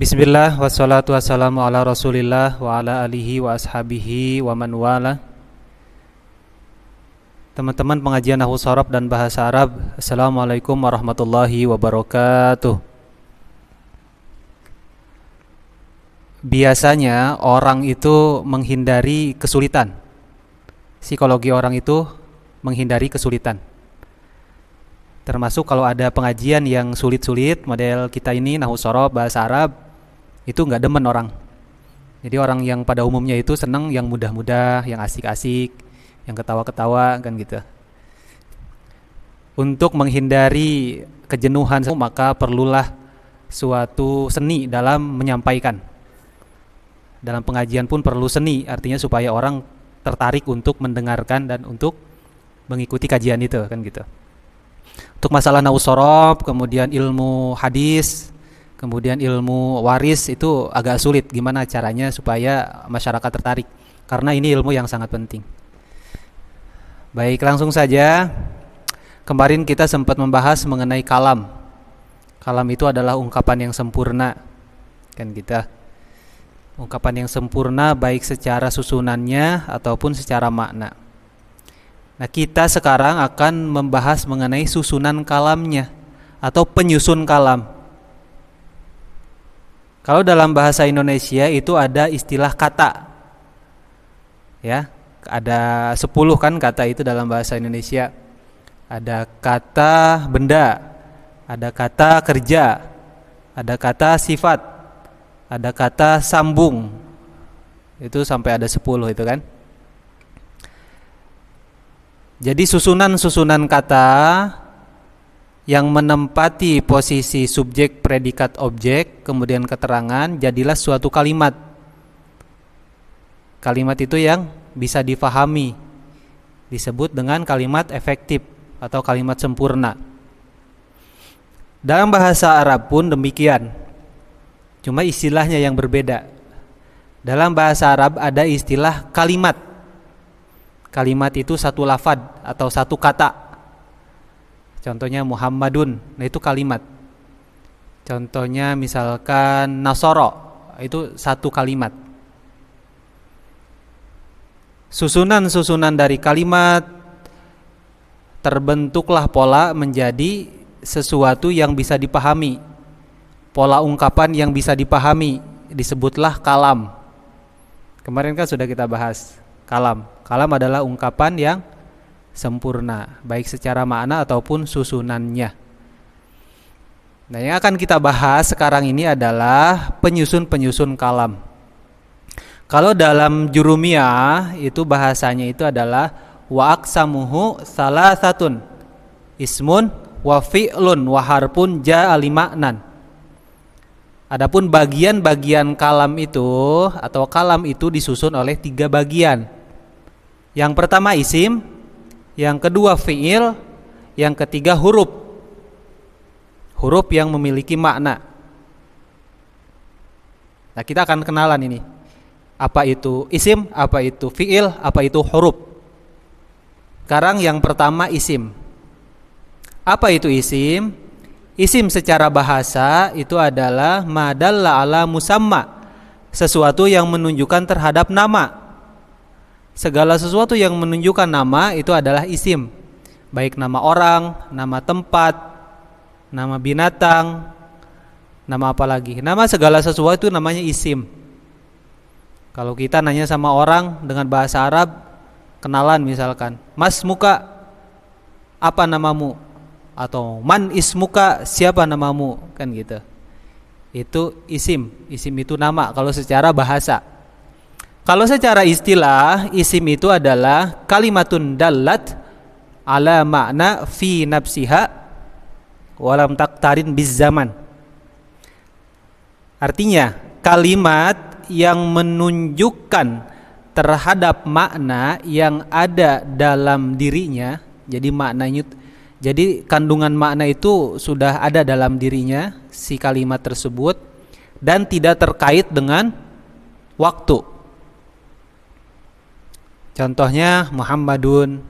Bismillah wassalatu wassalamu ala rasulillah wa ala alihi wa ashabihi wa man wala. Teman-teman pengajian Nahwu Shorof dan Bahasa Arab, Assalamualaikum warahmatullahi wabarakatuh. Biasanya orang itu menghindari kesulitan. Psikologi orang itu menghindari kesulitan. Termasuk kalau ada pengajian yang sulit-sulit, model kita ini Nahwu Shorof, Bahasa Arab, itu nggak demen orang. Jadi orang yang pada umumnya itu senang yang mudah-mudah, yang asik-asik, yang ketawa-ketawa kan gitu. Untuk menghindari kejenuhan, maka perlulah suatu seni dalam menyampaikan. Dalam pengajian pun perlu seni, artinya supaya orang tertarik untuk mendengarkan dan untuk mengikuti kajian itu kan gitu. Untuk masalah Nahwu Shorof, kemudian ilmu hadis, kemudian ilmu waris itu agak sulit gimana caranya supaya masyarakat tertarik, karena ini ilmu yang sangat penting. Baik, langsung saja. Kemarin kita sempat membahas mengenai kalam. Kalam itu adalah ungkapan yang sempurna, kan kita. Ungkapan yang sempurna baik secara susunannya ataupun secara makna. Nah, kita sekarang akan membahas mengenai susunan kalamnya atau penyusun kalam. Kalau dalam bahasa Indonesia itu ada istilah kata. Ya, ada 10 kan kata itu dalam bahasa Indonesia. Ada kata benda, ada kata kerja, ada kata sifat, ada kata sambung. Itu sampai ada 10 itu kan. Jadi susunan-susunan kata yang menempati posisi subjek, predikat, objek, kemudian keterangan, jadilah suatu kalimat. Kalimat itu yang bisa difahami, disebut dengan kalimat efektif atau kalimat sempurna. Dalam bahasa Arab pun demikian, cuma istilahnya yang berbeda. Dalam bahasa Arab ada istilah kalimat. Kalimat itu satu lafad atau satu kata. Contohnya Muhammadun, nah itu kalimat. Contohnya misalkan Nasoro, itu satu kalimat. Susunan-susunan dari kalimat terbentuklah pola menjadi sesuatu yang bisa dipahami. Pola ungkapan yang bisa dipahami disebutlah kalam. Kemarin kan sudah kita bahas kalam. Kalam adalah ungkapan yang sempurna, baik secara makna ataupun susunannya. Nah, yang akan kita bahas sekarang ini adalah penyusun-penyusun kalam. Kalau dalam jurumiyah itu bahasanya itu adalah wa aqsamuhu salasatun ismun wa fi'lun wa harfun ja'a li ma'nan. Adapun bagian-bagian kalam itu atau kalam itu disusun oleh 3 bagian. Yang pertama isim, yang kedua fi'il, yang ketiga huruf. Huruf yang memiliki makna. Nah, kita akan kenalan ini. Apa itu isim, apa itu fi'il, apa itu huruf. Sekarang yang pertama isim. Apa itu isim? Isim secara bahasa itu adalah ma dalla ala musamma, sesuatu yang menunjukkan terhadap nama. Segala sesuatu yang menunjukkan nama itu adalah isim. Baik nama orang, nama tempat, nama binatang, nama apa lagi. Nama segala sesuatu itu namanya isim. Kalau kita nanya sama orang dengan bahasa Arab, kenalan misalkan, Mas muka, apa namamu? Atau man ismuka, siapa namamu? Kan gitu. Itu isim. Isim itu nama kalau secara bahasa. Kalau secara istilah, isim itu adalah kalimatun dallat ala makna fi nafsiha walam taktarin biz zaman. Artinya, kalimat yang menunjukkan terhadap makna yang ada dalam dirinya. Jadi kandungan makna itu sudah ada dalam dirinya si kalimat tersebut dan tidak terkait dengan waktu. Contohnya Muhammadun,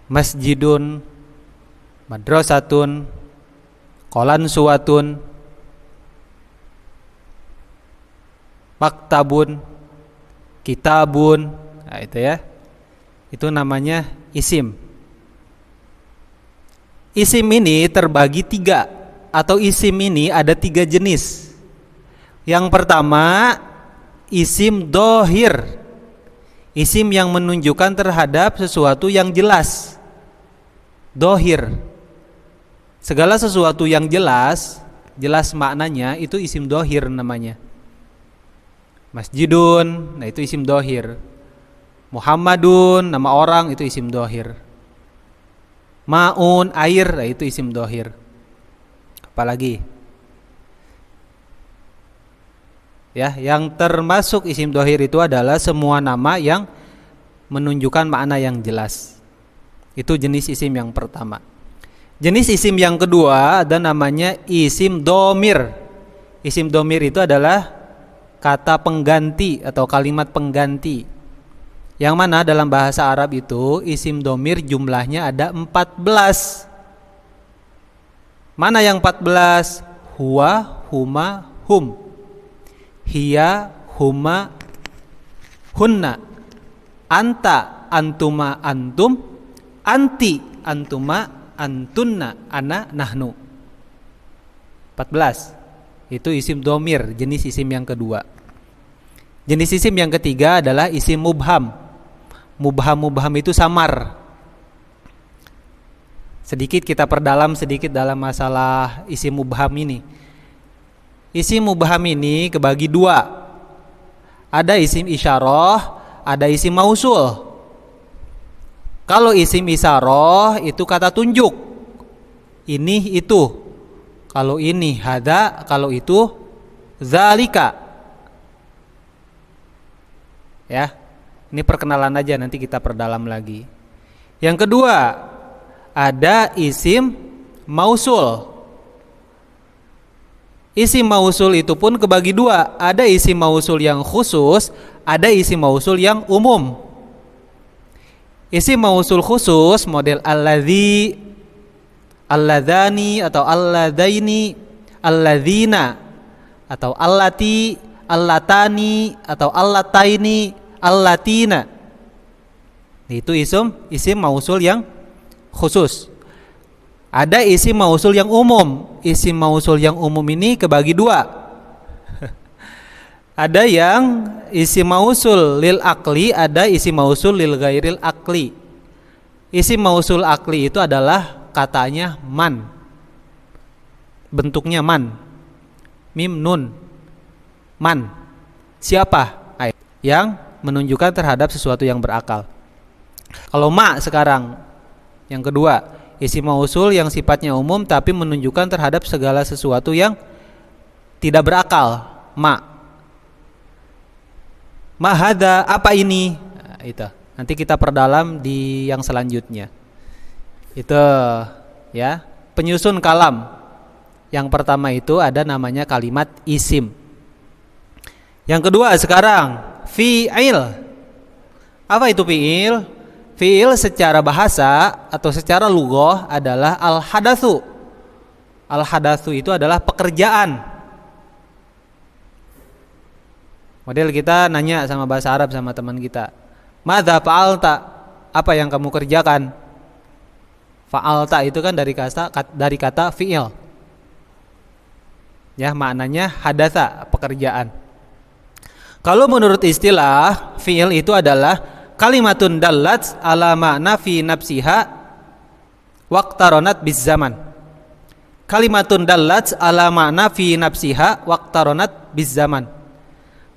masjidun, madrasatun, qolan suwatun. maktabun, kitabun. Nah, itu ya. Itu namanya isim. Isim ini terbagi 3, atau isim ini ada 3 jenis. Yang pertama, isim dohir, isim yang menunjukkan terhadap sesuatu yang jelas. Dohir, segala sesuatu yang jelas maknanya, itu isim dohir namanya. Masjidun, nah itu isim dohir. Muhammadun, nama orang, itu isim dohir. Ma'un, air, nah itu isim dohir. Apalagi? Ya, yang termasuk isim dohir itu adalah semua nama yang menunjukkan makna yang jelas. Itu jenis isim yang pertama. Jenis isim yang kedua ada namanya isim domir. Isim domir itu adalah kata pengganti atau kalimat pengganti, yang mana dalam bahasa Arab itu isim domir jumlahnya ada 14. Mana yang 14? Huwa, huma, hum. Hiya, huma, hunna. Anta, antuma, antum. Anti, antuma, antunna, ana, nahnu. 14. Itu isim domir, jenis isim yang kedua. Jenis isim yang ketiga adalah isim mubham. Mubham itu samar. Sedikit kita perdalam sedikit dalam masalah isim mubham ini. Isim mubham ini kebagi 2. Ada isim isyarah, ada isim mausul. Kalau isim isyarah itu kata tunjuk, ini itu. Kalau ini hada, kalau itu zalika. Ya. Ini perkenalan aja, nanti kita perdalam lagi. Yang kedua, ada isim mausul. Isim mausul itu pun kebagi 2. Ada isim mausul yang khusus, ada isim mausul yang umum. Isim mausul khusus model alladzi, alladzani atau alladaini, alladzina atau allati, allatani atau allataini, allatina. Itu isim mausul yang khusus. Ada isim mausul yang umum. Isim mausul yang umum ini kebagi 2. Ada yang isim mausul lil akli, ada isim mausul lil ghairil akli. Isim mausul akli itu adalah katanya man. Bentuknya man. Mim nun. Man. Siapa? Yang menunjukkan terhadap sesuatu yang berakal. Kalau ma sekarang, yang kedua, isim mausul yang sifatnya umum tapi menunjukkan terhadap segala sesuatu yang tidak berakal. Ma hada, apa ini? Nah, itu. Nanti kita perdalam di yang selanjutnya. Itu ya, penyusun kalam. Yang pertama itu ada namanya kalimat isim. Yang kedua sekarang fi'il. Apa itu fi'il? Fi'il secara bahasa atau secara lughah adalah al-hadatsu. Al-hadatsu itu adalah pekerjaan. Model kita nanya sama bahasa Arab sama teman kita, madza fa'alta? Apa yang kamu kerjakan? Fa'alta itu kan dari kata fi'il. Ya, maknanya hadatsa, pekerjaan. Kalau menurut istilah, fi'il itu adalah kalimatun dallat ala ma'na fi nafsiha waqtaronat biz zaman. Kalimatun dallat ala ma'na fi nafsiha waqtaronat biz zaman.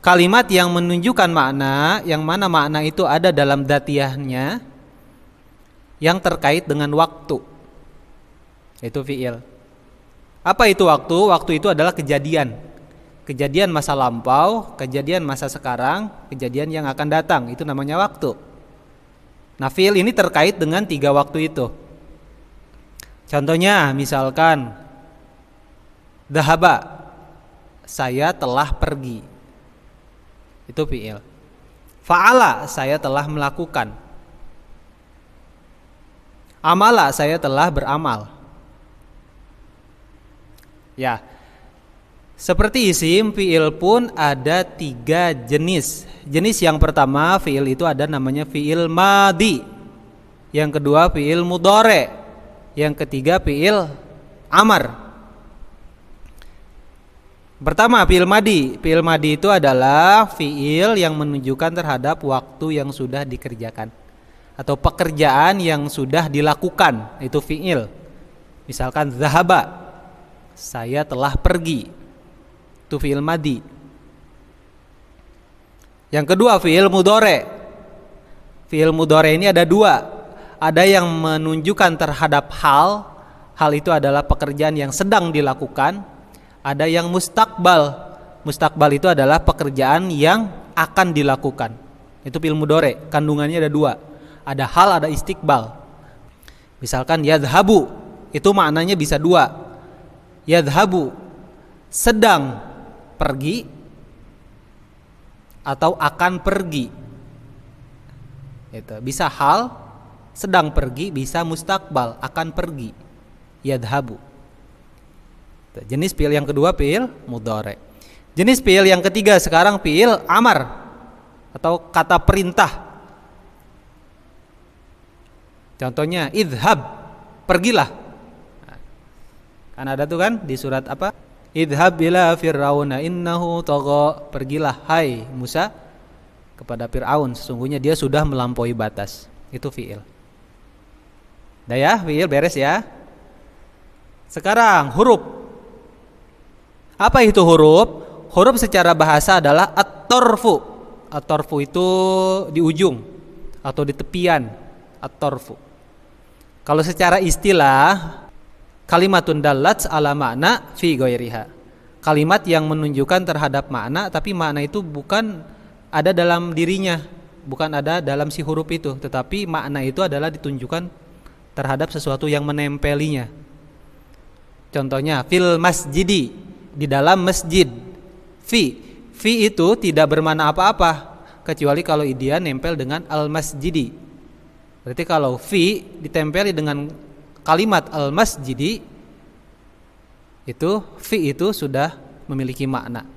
Kalimat yang menunjukkan makna, yang mana makna itu ada dalam dzatiyahnya, yang terkait dengan waktu. Itu fi'il. Apa itu waktu? Waktu itu adalah kejadian. Kejadian masa lampau, kejadian masa sekarang, kejadian yang akan datang. Itu namanya waktu. Nah, fi'il ini terkait dengan 3 waktu itu. Contohnya misalkan dhahaba, saya telah pergi. Itu fi'il. Fa'ala, saya telah melakukan. Amala, saya telah beramal. Ya. Seperti isim, fi'il pun ada 3 jenis. Jenis yang pertama, fi'il itu ada namanya fi'il madi. Yang kedua fi'il mudhari. Yang ketiga fi'il amar. Pertama, fi'il madi. Fi'il madi itu adalah fi'il yang menunjukkan terhadap waktu yang sudah dikerjakan atau pekerjaan yang sudah dilakukan, itu fi'il. Misalkan zahaba, saya telah pergi, itu fi'il madi. Yang kedua fi'il mudhari. Fi'il mudhari ini ada 2. Ada yang menunjukkan terhadap hal itu adalah pekerjaan yang sedang dilakukan. Ada yang mustakbal. Mustakbal itu adalah pekerjaan yang akan dilakukan. Itu fi'il mudhari, kandungannya ada 2. Ada hal, ada istiqbal. Misalkan yadhabu, itu maknanya bisa 2. Yadhabu, sedang pergi atau akan pergi. Itu bisa hal, sedang pergi, bisa mustakbal, akan pergi. Yadhabu. Jenis fi'il yang kedua fi'il mudhari. Jenis fi'il yang ketiga sekarang fi'il amar atau kata perintah. Contohnya idhab, pergilah. Kan ada tuh kan di surat apa? Idhab ila fir'auna innahu tagha. Pergilah hai Musa kepada Fir'aun, sesungguhnya dia sudah melampaui batas. Itu fi'il. Dah ya, fi'il beres ya. Sekarang huruf. Apa itu huruf? Huruf secara bahasa adalah at-tarfu. At-tarfu itu di ujung atau di tepian. At-tarfu. Kalau secara istilah, kalimatun dallat ala makna fi ghairiha. Kalimat yang menunjukkan terhadap makna, tapi makna itu bukan ada dalam dirinya, bukan ada dalam si huruf itu, tetapi makna itu adalah ditunjukkan terhadap sesuatu yang menempelinya. Contohnya fil masjidi, di dalam masjid. Fi itu tidak bermakna apa-apa kecuali kalau dia nempel dengan al-masjidi. Berarti kalau fi ditempeli dengan kalimat al-masjidi, itu fi itu sudah memiliki makna.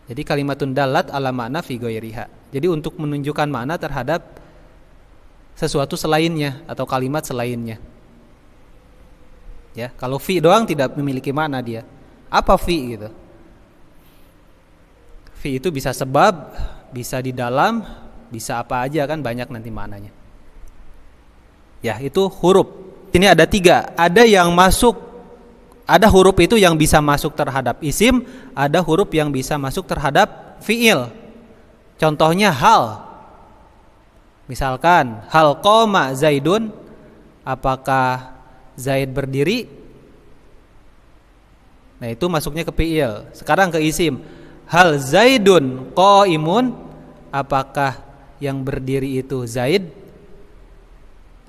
Jadi kalimatun dalat ala makna fi ghairiha. Jadi untuk menunjukkan makna terhadap sesuatu selainnya atau kalimat selainnya. Ya, kalau fi doang tidak memiliki makna dia. Apa fi gitu? Fi itu bisa sebab, bisa di dalam, bisa apa aja kan, banyak nanti maknanya. Ya, itu huruf. Ini ada 3. Ada yang masuk, ada huruf itu yang bisa masuk terhadap isim, ada huruf yang bisa masuk terhadap fi'il. Contohnya hal. Misalkan hal qoma Zaidun, apakah Zaid berdiri? Nah, itu masuknya ke fi'il. Sekarang ke isim. Hal Zaidun qaimun, apakah yang berdiri itu Zaid?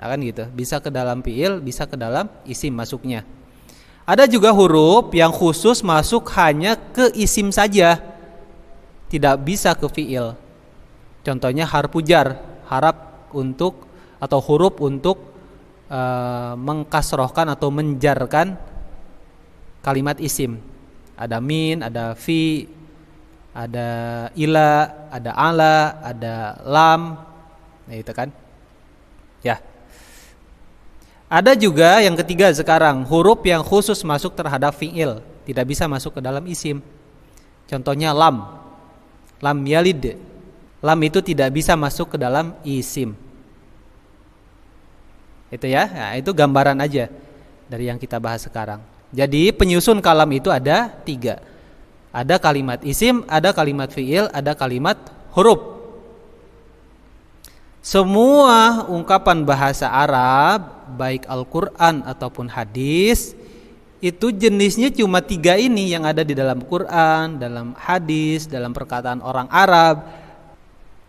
Nah, kan gitu. Bisa ke dalam fi'il, bisa ke dalam isim masuknya. Ada juga huruf yang khusus masuk hanya ke isim saja, tidak bisa ke fi'il. Contohnya harfu jar, harap untuk atau huruf untuk mengkasrohkan atau menjarkan kalimat isim. Ada min, ada fi, ada ila, ada ala, ada lam. Nah, itu kan. Ya. Ada juga yang ketiga sekarang, huruf yang khusus masuk terhadap fi'il, tidak bisa masuk ke dalam isim. Contohnya lam. Lam yalid. Lam itu tidak bisa masuk ke dalam isim. Itu ya. Nah, itu gambaran aja dari yang kita bahas sekarang. Jadi penyusun kalam itu ada 3. Ada kalimat isim, ada kalimat fi'il, ada kalimat huruf. Semua ungkapan bahasa Arab, baik Al-Quran ataupun hadis, itu jenisnya cuma 3 ini yang ada di dalam Quran, dalam hadis, dalam perkataan orang Arab.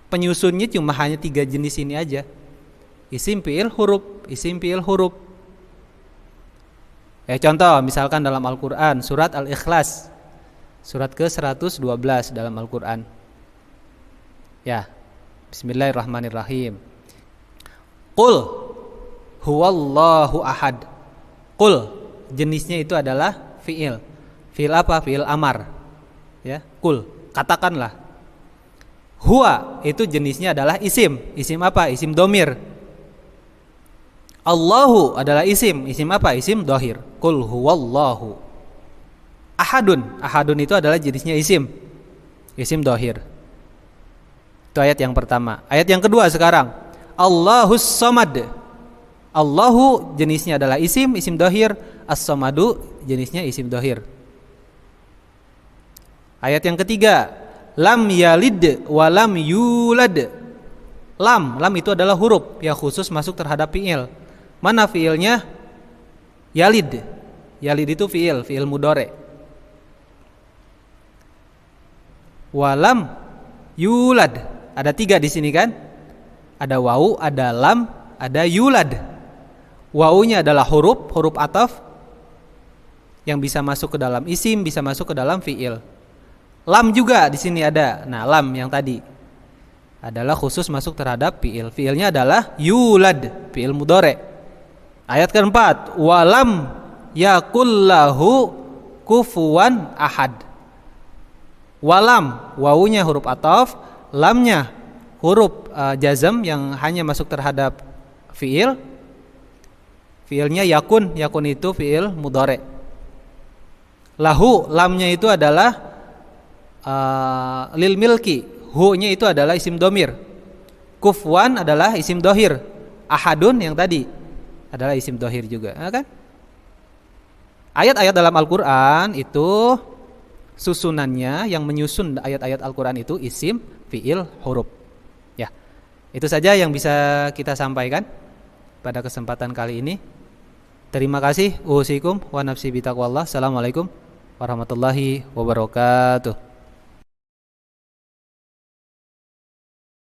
Penyusunnya cuma hanya 3 jenis ini aja. Isim, fi'il, huruf. Isim, fi'il, huruf. Contoh misalkan dalam Al-Quran surat Al-Ikhlas, surat ke-112 dalam Al-Quran. Ya, bismillahirrahmanirrahim. Qul huwallahu ahad. Qul jenisnya itu adalah fi'il. Fiil apa? Fiil amar. Ya, kul, katakanlah. Huwa itu jenisnya adalah isim. Isim apa? Isim domir. Allahu adalah isim. Isim apa? Isim dohir. Kul huwallahu. Ahadun. Ahadun itu adalah jenisnya isim. Isim dohir. Itu ayat yang pertama. Ayat yang kedua sekarang. Allahus samad. Allahu jenisnya adalah isim, isim dohir. As-samadu jenisnya isim dohir. Ayat yang ketiga. Lam yalid wa lam yulad. Lam itu adalah huruf yang khusus masuk terhadap fiil. Mana fiilnya? Yalid. Yalid itu fiil mudhari. Walam yulad. Ada 3 di sini kan? Ada wawu, ada lam, ada yulad. Wawunya adalah huruf ataf yang bisa masuk ke dalam isim, bisa masuk ke dalam fiil. Lam juga di sini ada. Nah, lam yang tadi adalah khusus masuk terhadap fiil. Fiilnya adalah yulad, fiil mudhari. Ayat keempat, walam yakullahu kufuwan ahad. Walam, wawunya huruf ataf, lamnya huruf jazm yang hanya masuk terhadap fiil. Fiilnya yakun itu fiil mudhari. Lahu, lamnya itu adalah lil milki, hu-nya itu adalah isim domir. Kufwan adalah isim dohir. Ahadun yang tadi adalah isim dohir juga, kan? Ayat-ayat dalam Al-Quran itu susunannya yang menyusun ayat-ayat Al-Quran itu isim, fiil, huruf. Ya, itu saja yang bisa kita sampaikan pada kesempatan kali ini. Terima kasih. Uhusikum wa nafsi bitaqwallah. Assalamualaikum warahmatullahi wabarakatuh.